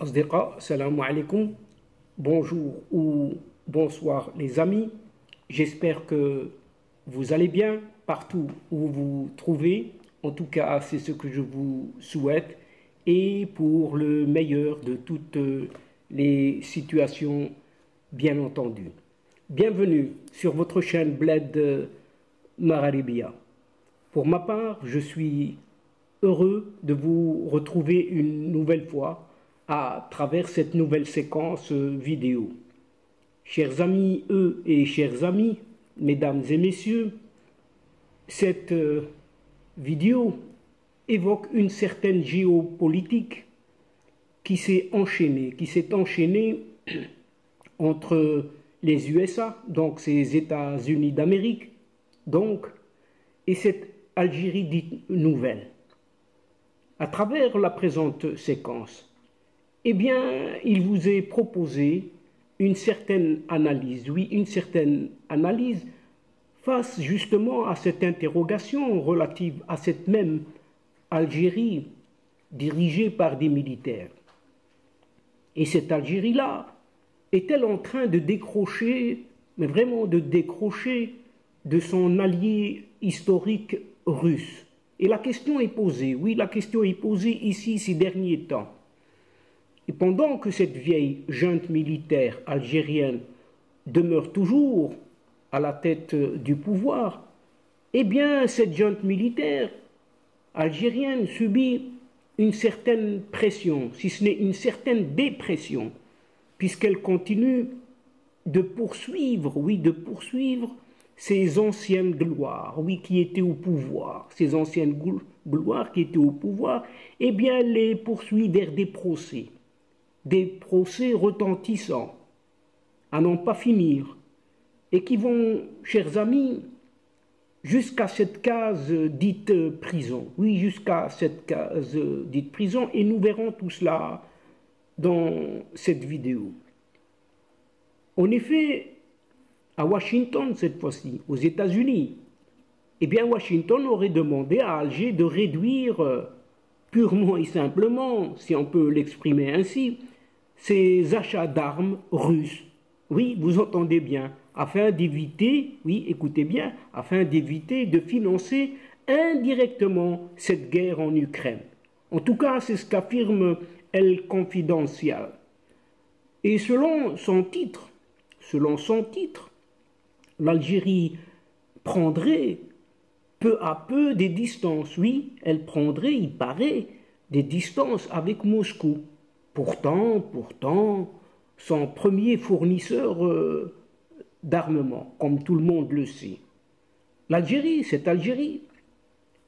الأصدقاء السلام عليكم. Bonjour ou bonsoir les amis. J'espère que vous allez bien partout où vous vous trouvez. En tout cas, c'est ce que je vous souhaite. Et pour le meilleur de toutes les situations, bien entendu. Bienvenue sur votre chaîne Bled Magharibia. Pour ma part, je suis heureux de vous retrouver une nouvelle fois à travers cette nouvelle séquence vidéo. Chers amis et chers amis, mesdames et messieurs, cette vidéo évoque une certaine géopolitique qui s'est enchaînée entre les USA, donc ces États-Unis d'Amérique, donc, et cette Algérie dite nouvelle. À travers la présente séquence, eh bien, il vous est proposé une certaine analyse, oui, une certaine analyse face justement à cette interrogation relative à cette même Algérie dirigée par des militaires. Et cette Algérie-là, est-elle en train de décrocher, mais vraiment de décrocher de son allié historique russe? Et la question est posée, oui, la question est posée ici ces derniers temps. Et pendant que cette vieille junte militaire algérienne demeure toujours à la tête du pouvoir, eh bien cette junte militaire algérienne subit une certaine pression, si ce n'est une certaine dépression, puisqu'elle continue de poursuivre, oui, de poursuivre ces anciennes gloires, oui, qui étaient au pouvoir, ces anciennes gloires qui étaient au pouvoir, eh bien elle les poursuit vers des procès retentissants, à n'en pas finir, et qui vont, chers amis, jusqu'à cette case dite prison. Oui, jusqu'à cette case dite prison, et nous verrons tout cela dans cette vidéo. En effet, à Washington cette fois-ci, aux États-Unis, eh bien Washington aurait demandé à Alger de réduire purement et simplement, si on peut l'exprimer ainsi, ses achats d'armes russes. Oui, vous entendez bien, afin d'éviter, oui, écoutez bien, afin d'éviter de financer indirectement cette guerre en Ukraine. En tout cas, c'est ce qu'affirme El Confidencial. Et selon son titre, l'Algérie prendrait peu à peu des distances. Oui, elle prendrait, il paraît, des distances avec Moscou. Pourtant, son premier fournisseur d'armement, comme tout le monde le sait. Cette Algérie,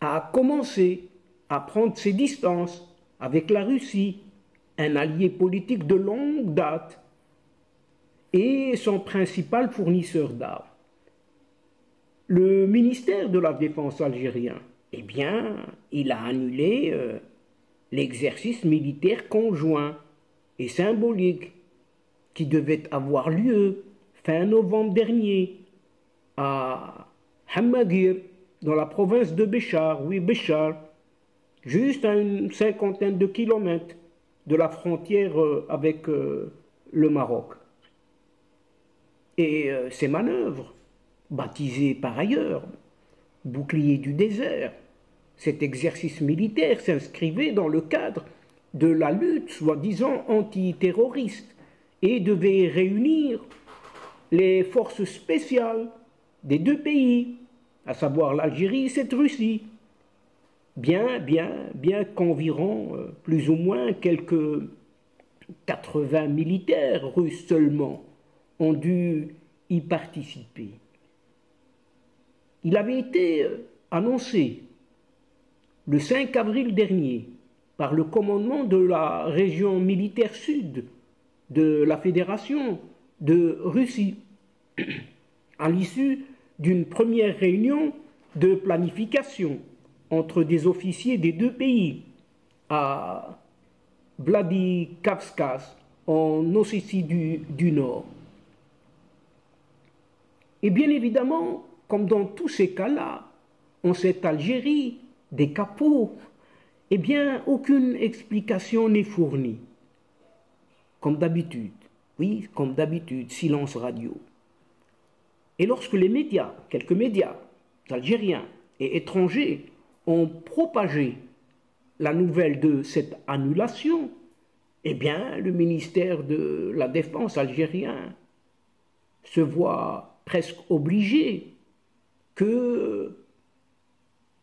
a commencé à prendre ses distances avec la Russie, un allié politique de longue date, et son principal fournisseur d'armes. Le ministère de la Défense algérien, eh bien, il a annulé l'exercice militaire conjoint et symbolique qui devait avoir lieu fin novembre dernier à Hammaguir, dans la province de Béchar, oui, Béchar, juste à une cinquantaine de kilomètres de la frontière avec le Maroc. Et ces manœuvres, baptisées par ailleurs bouclier du désert, cet exercice militaire s'inscrivait dans le cadre de la lutte soi-disant antiterroriste et devait réunir les forces spéciales des deux pays, à savoir l'Algérie et cette Russie, bien qu'environ plus ou moins quelques 80 militaires russes seulement ont dû y participer. Il avait été annoncé le 5 avril dernier par le commandement de la région militaire sud de la Fédération de Russie, à l'issue d'une première réunion de planification entre des officiers des deux pays à Vladikavkaz, en Ossétie du Nord. Et bien évidemment, comme dans tous ces cas-là, en cette Algérie des capots, eh bien, aucune explication n'est fournie. comme d'habitude. Oui, comme d'habitude, silence radio. Et lorsque les médias, quelques médias algériens et étrangers ont propagé la nouvelle de cette annulation, eh bien, le ministère de la Défense algérien se voit presque obligé que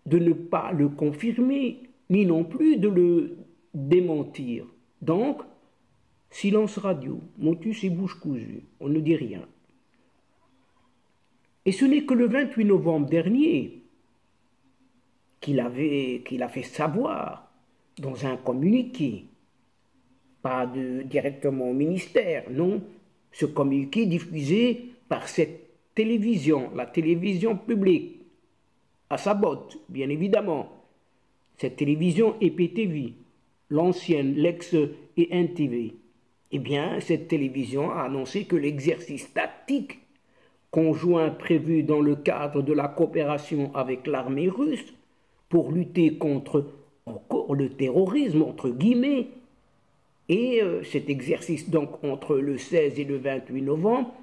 de ne pas le confirmer, ni non plus de le démentir. Donc, silence radio, motus et bouche cousue, on ne dit rien. Et ce n'est que le 28 novembre dernier qu'il a fait savoir dans un communiqué, pas directement au ministère, non, ce communiqué diffusé par cette télévision, la télévision publique, à sa botte, bien évidemment. Cette télévision EPTV, l'ancienne, l'ex-ENTV. Eh bien, cette télévision a annoncé que l'exercice tactique conjoint prévu dans le cadre de la coopération avec l'armée russe pour lutter contre encore le terrorisme, entre guillemets, et cet exercice donc entre le 16 et le 28 novembre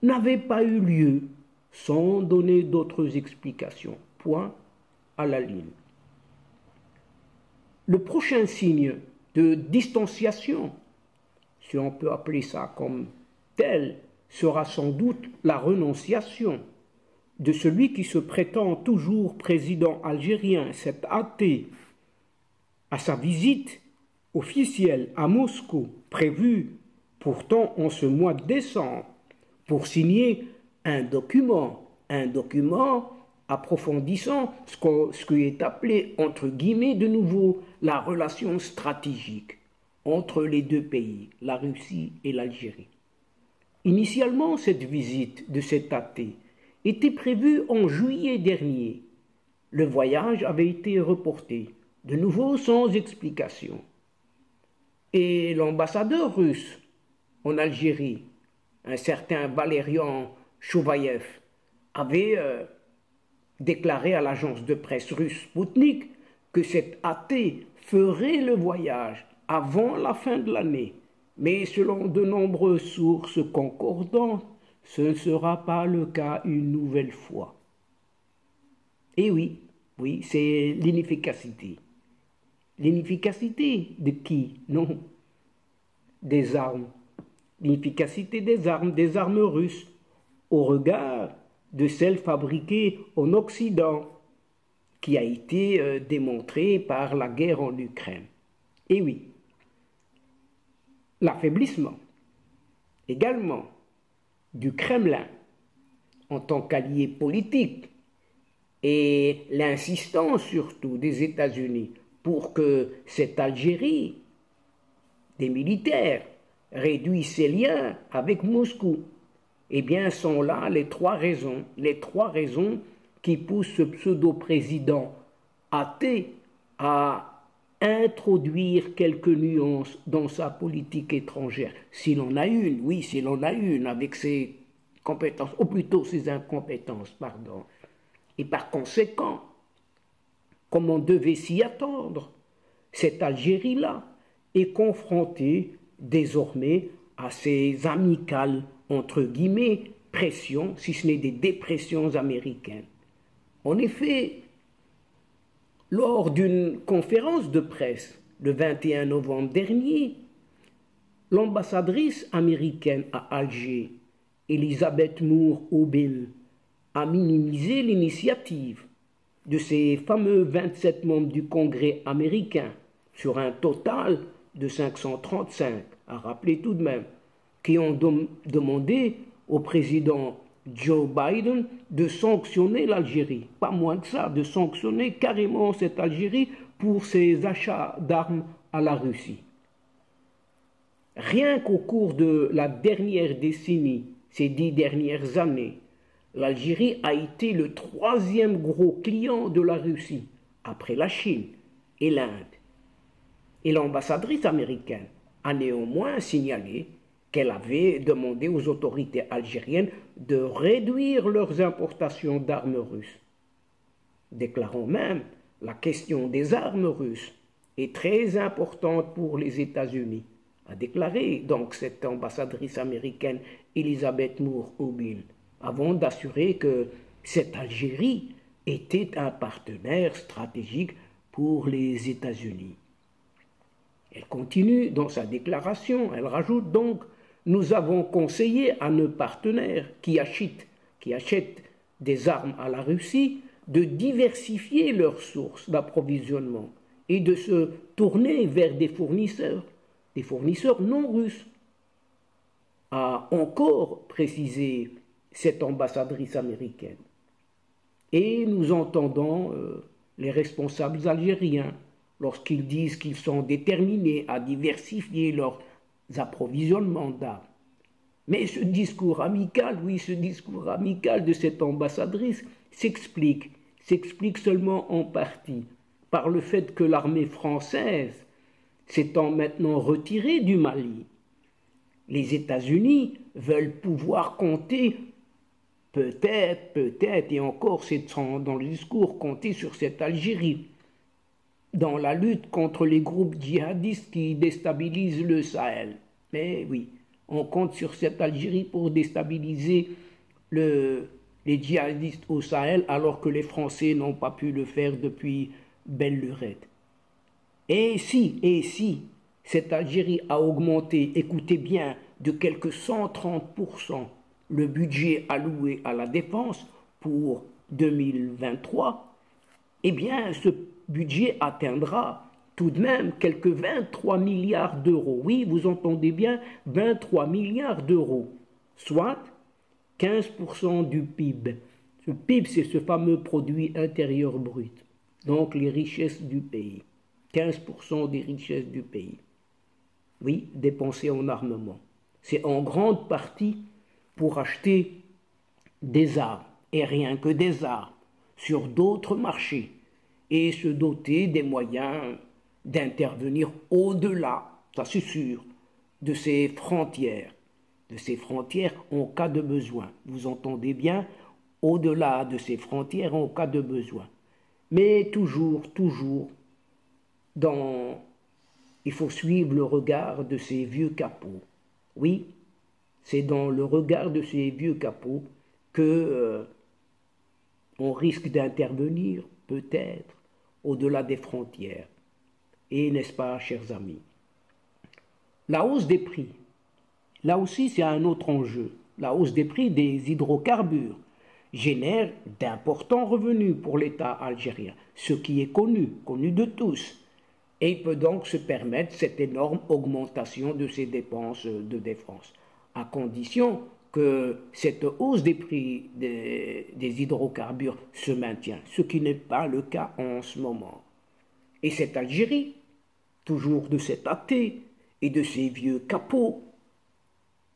n'avait pas eu lieu sans donner d'autres explications. Point à la ligne. Le prochain signe de distanciation, si on peut appeler ça comme tel, sera sans doute la renonciation de celui qui se prétend toujours président algérien, cet athée, à sa visite officielle à Moscou, prévue pourtant en ce mois de décembre, pour signer un document approfondissant ce qui est appelé, entre guillemets, de nouveau, la relation stratégique entre les deux pays, la Russie et l'Algérie. Initialement, cette visite de cet athée était prévue en juillet dernier. Le voyage avait été reporté, de nouveau sans explication. Et l'ambassadeur russe en Algérie, un certain Valerian Chouvaïev, avait déclaré à l'agence de presse russe Sputnik que cet athée ferait le voyage avant la fin de l'année. Mais selon de nombreuses sources concordantes, ce ne sera pas le cas une nouvelle fois. Et oui, c'est l'inefficacité. L'inefficacité de qui? Non, des armes. L'inefficacité des armes russes, au regard de celles fabriquées en Occident, qui a été démontrée par la guerre en Ukraine. Et oui, l'affaiblissement également du Kremlin en tant qu'allié politique et l'insistance surtout des États-Unis pour que cette Algérie des militaires réduise ses liens avec Moscou, eh bien sont là les trois raisons qui poussent ce pseudo-président athée à introduire quelques nuances dans sa politique étrangère. S'il en a une, oui, s'il en a une, avec ses compétences, ou plutôt ses incompétences, pardon. Et par conséquent, comme on devait s'y attendre, cette Algérie-là est confrontée désormais à ces amicales, entre guillemets, pressions, si ce n'est des dépressions américaines. En effet, lors d'une conférence de presse le 21 novembre dernier, l'ambassadrice américaine à Alger, Elisabeth Moore-Aubin, a minimisé l'initiative de ces fameux 27 membres du Congrès américain sur un total de 535, à rappeler tout de même, qui ont demandé au président Joe Biden de sanctionner l'Algérie, pas moins que ça, de sanctionner carrément cette Algérie pour ses achats d'armes à la Russie. Rien qu'au cours de la dernière décennie, ces 10 dernières années, l'Algérie a été le 3e gros client de la Russie, après la Chine et l'Inde. Et l'ambassadrice américaine a néanmoins signalé qu'elle avait demandé aux autorités algériennes de réduire leurs importations d'armes russes, déclarant même la question des armes russes est très importante pour les États-Unis, a déclaré, donc cette ambassadrice américaine Elizabeth Moore Houbin, avant d'assurer que cette Algérie était un partenaire stratégique pour les États-Unis. Elle continue dans sa déclaration, elle rajoute donc: nous avons conseillé à nos partenaires qui achètent des armes à la Russie de diversifier leurs sources d'approvisionnement et de se tourner vers des fournisseurs non russes, a encore précisé cette ambassadrice américaine. Et nous entendons les responsables algériens lorsqu'ils disent qu'ils sont déterminés à diversifier leurs approvisionnements d'armes. Mais ce discours amical, de cette ambassadrice s'explique seulement en partie par le fait que l'armée française s'étant maintenant retirée du Mali, les États-Unis veulent pouvoir compter, peut-être, et encore c'est dans le discours, compter sur cette Algérie dans la lutte contre les groupes djihadistes qui déstabilisent le Sahel. Mais oui, on compte sur cette Algérie pour déstabiliser les djihadistes au Sahel, alors que les Français n'ont pas pu le faire depuis belle lurette. Et si cette Algérie a augmenté, écoutez bien, de quelque 130% le budget alloué à la défense pour 2023, eh bien ce budget atteindra tout de même quelques 23 milliards d'euros. Oui, vous entendez bien, 23 milliards d'euros, soit 15% du PIB. Ce PIB, c'est ce fameux produit intérieur brut, donc les richesses du pays. 15% des richesses du pays. Oui, dépensées en armement. C'est en grande partie pour acheter des armes, et rien que des armes, sur d'autres marchés, et se doter des moyens d'intervenir au-delà, ça c'est sûr, de ces frontières en cas de besoin. Vous entendez bien, au-delà de ces frontières en cas de besoin. Mais toujours, il faut suivre le regard de ces vieux capots. Oui, c'est dans le regard de ces vieux capots que on risque d'intervenir, peut-être, au-delà des frontières. Et n'est-ce pas, chers amis? La hausse des prix, là aussi c'est un autre enjeu. La hausse des prix des hydrocarbures génère d'importants revenus pour l'État algérien, ce qui est connu de tous. Et il peut donc se permettre cette énorme augmentation de ses dépenses de défense, à condition que cette hausse des prix des hydrocarbures se maintient, ce qui n'est pas le cas en ce moment. Et cette Algérie, toujours de cet athée et de ces vieux capots,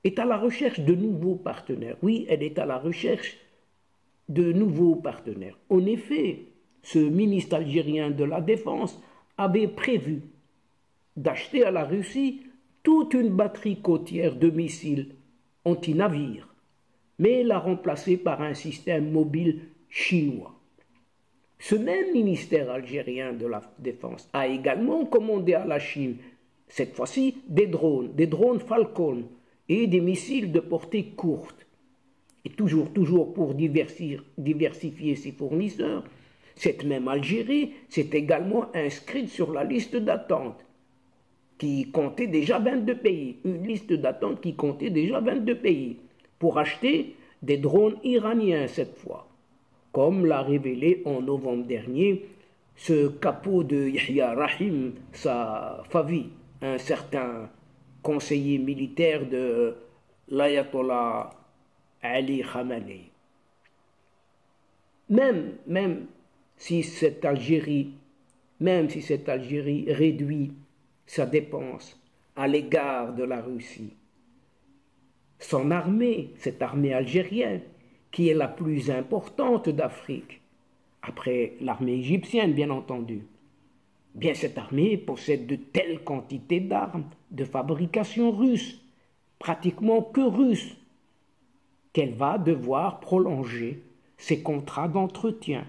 est à la recherche de nouveaux partenaires. Oui, elle est à la recherche de nouveaux partenaires. En effet, ce ministre algérien de la Défense avait prévu d'acheter à la Russie toute une batterie côtière de missiles anti-navires, mais l'a remplacé par un système mobile chinois. Ce même ministère algérien de la Défense a également commandé à la Chine, cette fois-ci, des drones Falcon et des missiles de portée courte. Et toujours pour diversifier ses fournisseurs, cette même Algérie s'est également inscrite sur la liste d'attente qui comptait déjà 22 pays, une liste d'attente qui comptait déjà 22 pays, pour acheter des drones iraniens cette fois, comme l'a révélé en novembre dernier ce capot de Yahya Rahim Safavi, un certain conseiller militaire de l'ayatollah Ali Khamenei. Même si cette Algérie réduit sa dépense à l'égard de la Russie, son armée, cette armée algérienne, qui est la plus importante d'Afrique, après l'armée égyptienne bien entendu, bien cette armée possède de telles quantités d'armes de fabrication russe, pratiquement que russe, qu'elle va devoir prolonger ses contrats d'entretien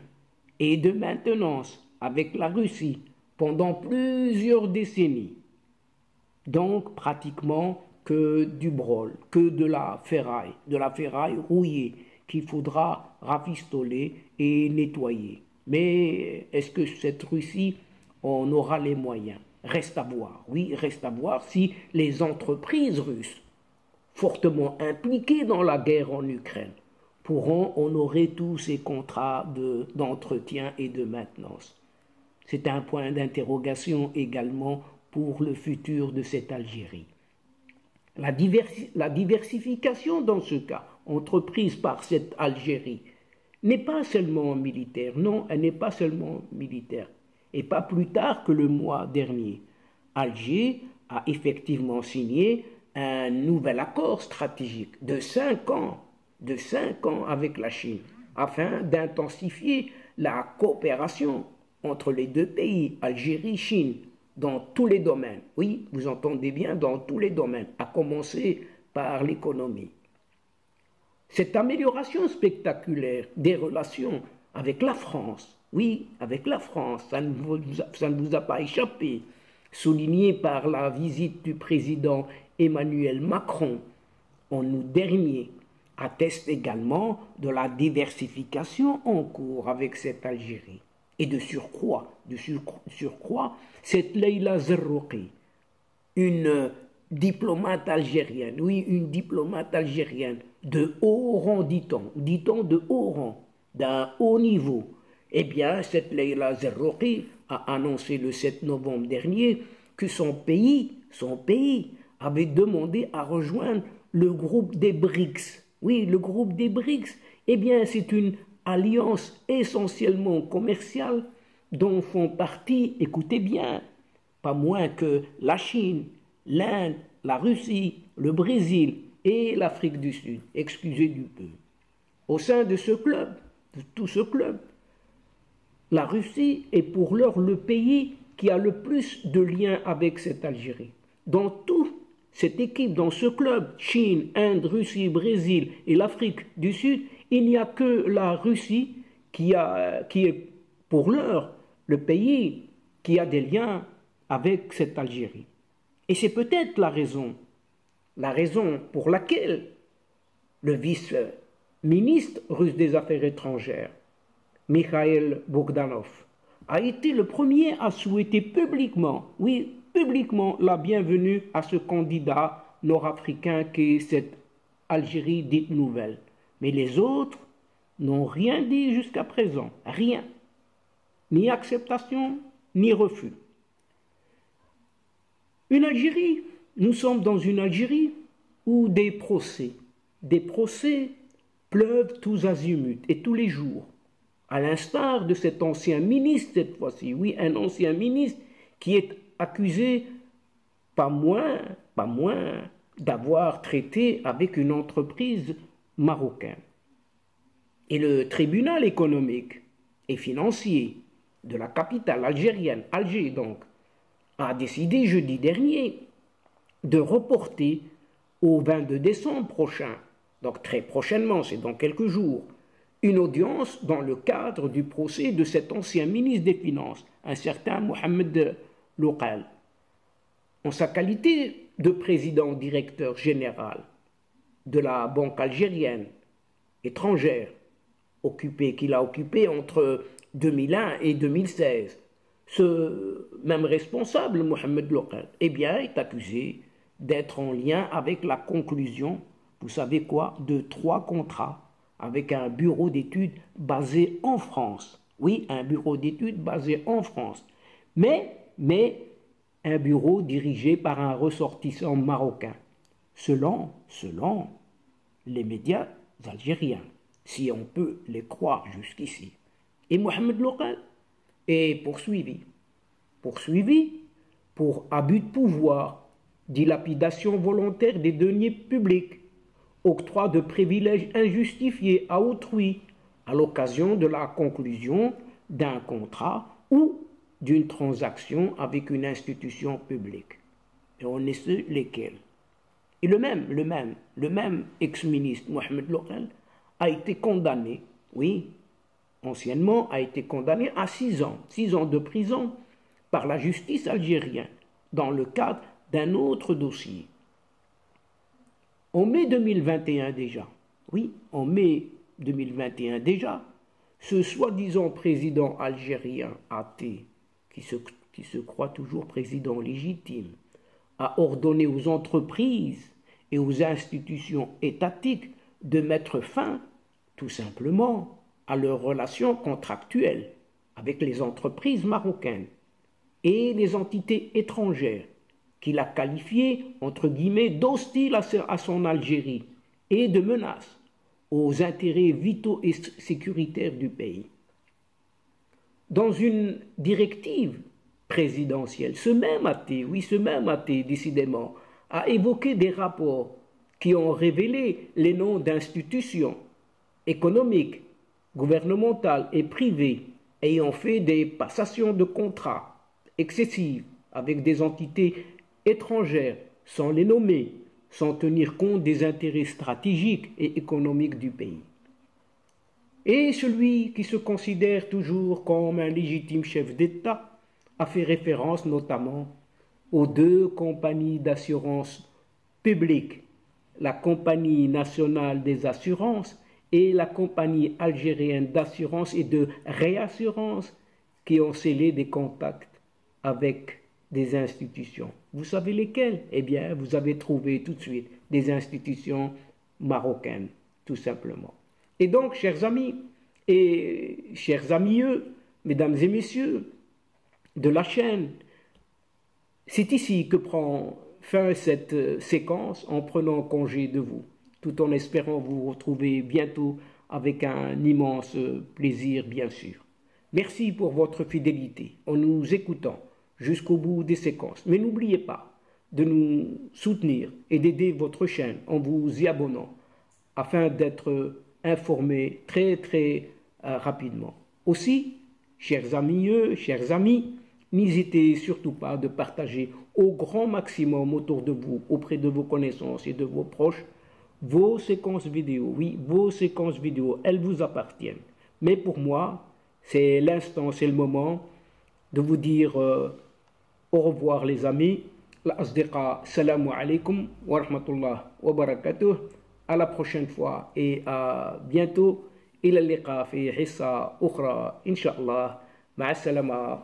et de maintenance avec la Russie pendant plusieurs décennies. Donc pratiquement que du brol, que de la ferraille rouillée qu'il faudra rafistoler et nettoyer. Mais est-ce que cette Russie, on aura les moyens? Reste à voir, oui, reste à voir si les entreprises russes, fortement impliquées dans la guerre en Ukraine, pourront honorer tous ces contrats d'entretien et de maintenance. C'est un point d'interrogation également pour le futur de cette Algérie. La diversification dans ce cas, entreprise par cette Algérie, n'est pas seulement militaire. Non, elle n'est pas seulement militaire. Et pas plus tard que le mois dernier, Alger a effectivement signé un nouvel accord stratégique de 5 ans, avec la Chine, afin d'intensifier la coopération entre les deux pays, Algérie, Chine, dans tous les domaines. Oui, vous entendez bien, dans tous les domaines, à commencer par l'économie. Cette amélioration spectaculaire des relations avec la France, oui, avec la France, ça ne vous a pas échappé, soulignée par la visite du président Emmanuel Macron en août dernier, atteste également de la diversification en cours avec cette Algérie. Et de surcroît, cette Leïla Zerrouki, une diplomate algérienne, oui, une diplomate algérienne de haut rang, dit-on de haut rang, d'un haut niveau. Eh bien, cette Leïla Zerrouki a annoncé le 7 novembre dernier que son pays avait demandé à rejoindre le groupe des BRICS. Oui, le groupe des BRICS, eh bien, c'est une alliance essentiellement commerciale dont font partie, écoutez bien, pas moins que la Chine, l'Inde, la Russie, le Brésil et l'Afrique du Sud, excusez du peu. Au sein de ce club, de tout ce club, la Russie est pour l'heure le pays qui a le plus de liens avec cette Algérie. Dans toute cette équipe, dans ce club, Chine, Inde, Russie, Brésil et l'Afrique du Sud, il n'y a que la Russie qui est pour l'heure le pays qui a des liens avec cette Algérie. Et c'est peut-être la raison pour laquelle le vice-ministre russe des Affaires étrangères, Mikhail Bogdanov, a été le premier à souhaiter publiquement, oui, publiquement, la bienvenue à ce candidat nord-africain qu'est cette Algérie dite nouvelle. Mais les autres n'ont rien dit jusqu'à présent, rien. Ni acceptation, ni refus. Une Algérie, nous sommes dans une Algérie où des procès pleuvent tous azimuts et tous les jours. À l'instar de cet ancien ministre cette fois-ci, oui, un ancien ministre qui est accusé pas moins d'avoir traité avec une entreprise marocaine. Et le tribunal économique et financier de la capitale algérienne, Alger donc, a décidé jeudi dernier de reporter au 22 décembre prochain, donc très prochainement, c'est dans quelques jours, une audience dans le cadre du procès de cet ancien ministre des Finances, un certain Mohamed Louqal. En sa qualité de président directeur général de la banque algérienne étrangère, qu'il a occupé entre 2001 et 2016, ce même responsable, Mohamed Louqal, eh bien, est accusé d'être en lien avec la conclusion, vous savez quoi, de 3 contrats avec un bureau d'études basé en France. Oui, un bureau d'études basé en France. Mais un bureau dirigé par un ressortissant marocain, selon les médias algériens, si on peut les croire jusqu'ici. Et Mohamed Louqal est poursuivi pour abus de pouvoir, dilapidation volontaire des deniers publics, octroi de privilèges injustifiés à autrui à l'occasion de la conclusion d'un contrat ou d'une transaction avec une institution publique. Et on ne sait lesquels. Et le même ex-ministre Mohamed Louqal a été condamné, oui, anciennement a été condamné à 6 ans de prison par la justice algérienne dans le cadre d'un autre dossier. En mai 2021 déjà, oui, en mai 2021 déjà, ce soi-disant président algérien athée, qui se croit toujours président légitime, a ordonné aux entreprises et aux institutions étatiques de mettre fin, tout simplement, à leurs relations contractuelles avec les entreprises marocaines et les entités étrangères qu'il a qualifiées, entre guillemets, d'hostiles à son Algérie et de menaces aux intérêts vitaux et sécuritaires du pays. Dans une directive présidentielle, ce même athée, décidément, a évoqué des rapports qui ont révélé les noms d'institutions économiques, gouvernementales et privées ayant fait des passations de contrats excessives avec des entités étrangères sans les nommer, sans tenir compte des intérêts stratégiques et économiques du pays. Et celui qui se considère toujours comme un légitime chef d'État a fait référence notamment aux deux compagnies d'assurance publiques, la Compagnie nationale des assurances et la Compagnie algérienne d'assurance et de réassurance, qui ont scellé des contacts avec des institutions. Vous savez lesquelles? Eh bien, vous avez trouvé tout de suite des institutions marocaines, tout simplement. Et donc, chers amis et chers amis, mesdames et messieurs de la chaîne, c'est ici que prend fin cette séquence en prenant congé de vous, tout en espérant vous retrouver bientôt avec un immense plaisir, bien sûr. Merci pour votre fidélité en nous écoutant jusqu'au bout des séquences. Mais n'oubliez pas de nous soutenir et d'aider votre chaîne en vous y abonnant afin d'être informé très rapidement. Aussi, chers amis, n'hésitez surtout pas de partager au grand maximum autour de vous, auprès de vos connaissances et de vos proches, vos séquences vidéo. Oui, vos séquences vidéo, elles vous appartiennent. Mais pour moi, c'est l'instant, c'est le moment de vous dire au revoir les amis. L'asdiqa, salamu alaikum wa rahmatullah wa barakatuh. À la prochaine fois et à bientôt. إلى اللقاء في حصة أخرى إن شاء الله. مع السلامة.